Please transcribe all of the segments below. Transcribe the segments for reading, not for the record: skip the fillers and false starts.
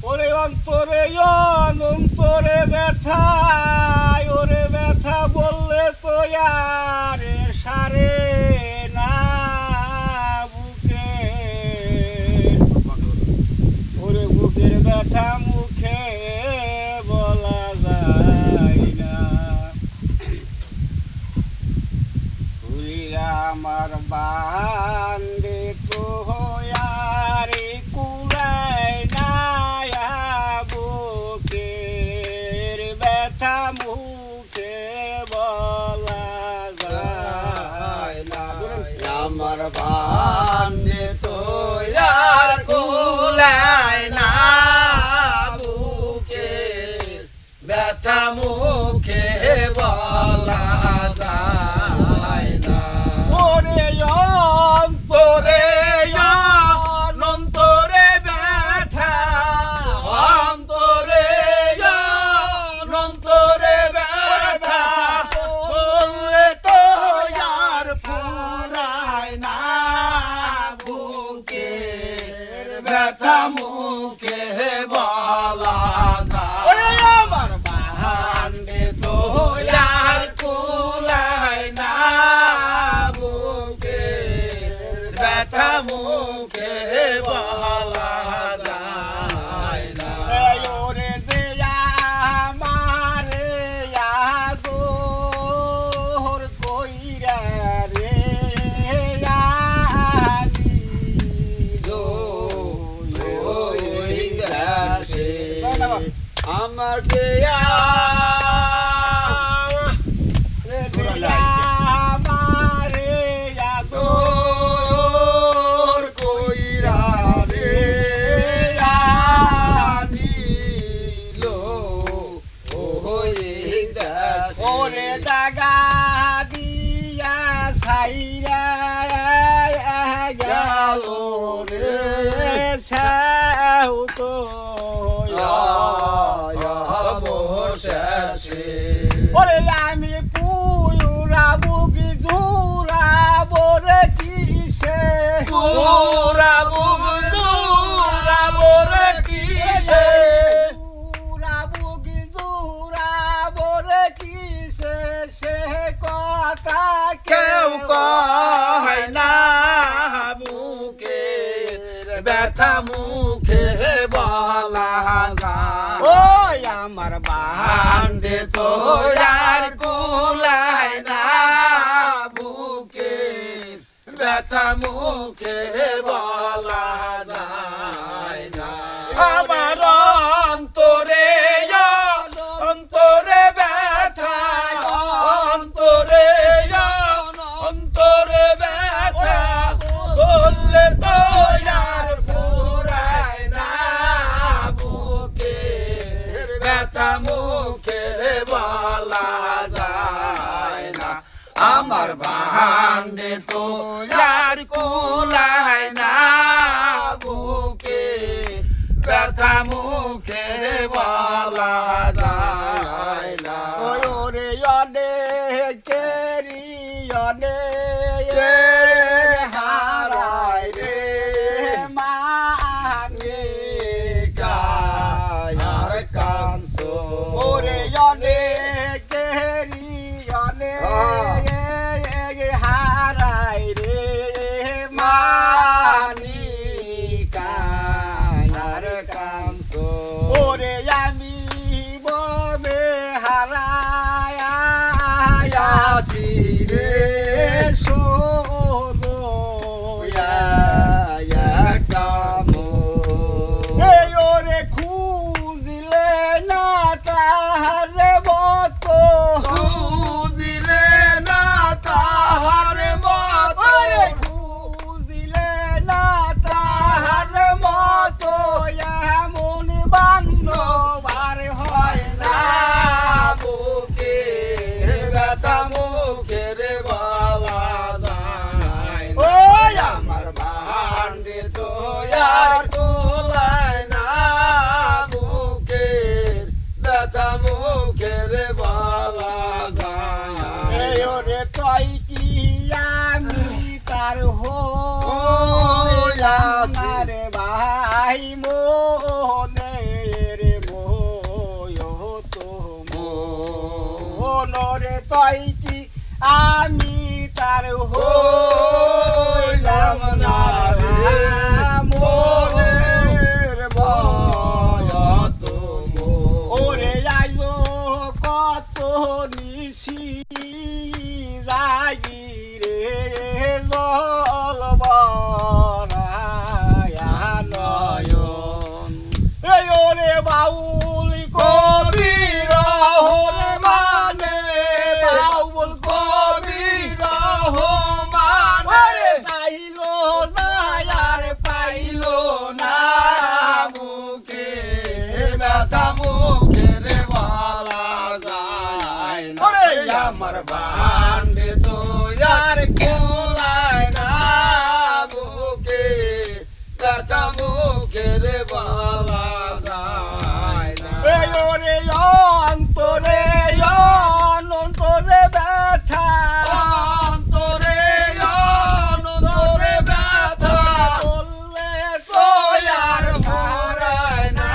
ওরে অন্তরে অন্তরে ব্যথা, ওরে ব্যথা বললে তো আর সারে না বুকে, ওরে বুকের ব্যথা মুখে বলা যায় না। তুই আমার বান্দে তো হয়ারি কুলায় না বুকের ব্যথা মুখে বলা যায় না। আমার বান্দে তো আর কুলায় না বুকে ব্যথা মুখে বলা যায় না। ওরে অন্তরে অন্তরে ব্যথা, অন্তরে অন্তরে ব্যথা বললে তো আর ফুরায় না বুকের ব্যথা মুখে বলা যায়। ওরে আমার বাহান্ডে তো আর কুলায় না বুকের ব্যথা মুখে বলা যায় না। ওরে যে আমারে আদর কইরা রে আমার আমারে আদর কইরা রে আনিলো ওরে দাগা দিয়া সাইরা গেল রে সাউ তো ওরে আমি পুরা বুকি জুরা বরে কিসে পুরা বুঝুরা বরে কিসে পুরা বুকি জুরা বরে কিসে সে কথা কেউ কয় না বুকের ব্যথা মুখে বলা যায়। ওই আমার বাহান্ডে তো আর কুলায় না বুকের ব্যথা মুখে বলা যায় না। আমার অন্তরে অন্তরে ব্যথা, অন্তরে অন্তরে ব্যথা বললে তো আর ফুরায় না বুকের ব্যথা মুখে বলা যায় না। আমার বাহান্ডে তো আর কুলায় না বুকের ব্যথা মুখে বলা যায় না। ওরে অনেকেরি অনেক হারায় রে মানে কায়ার কানসো ওরে অনেকেরি অনেক হারায় রে মানি কায়ার কানসো ওরে আমি ববে হারায় আসি রে সোদো এই ওরে খুঁজলে না তাহারে মতো খুঁজিলে না তাহার মত ওরে খুঁজলে না তাহারে মতো এমন বান্ধব কয় কি আমি তার হইলাম না রে মনের ভয়ত ওরে আইলো কত নিশি জাগি রে জল বরায়া নয়ন এই ওরে বাউল কবির মানে বাউল কবির মানে চাইলো যায়ার পাইলো না মুখের ব্যথা মুখের বলা যায় না ওরে আমার বান্ডে তো আর কোলায় না মুখে ব্যথা মুখের বলা যায় না এই ওরে অন্তরে অনন্তরে ব্যথা অন্তরে অনন্তরে ব্যথা বললে তো আর ভরায় না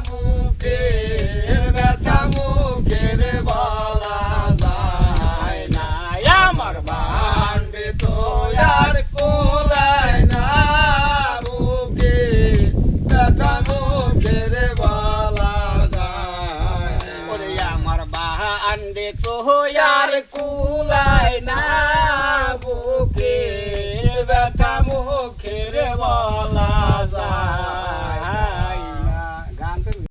মুখের ব্যথা মুখের বলা যায় না আমার বান্ডে তো আর কোলায় না মুখে ব্যথা মুখের বলা যায় না ওরে আমার বাহান্ডে তো আর কুলায় না বুকে ব্যথা মুখের বলা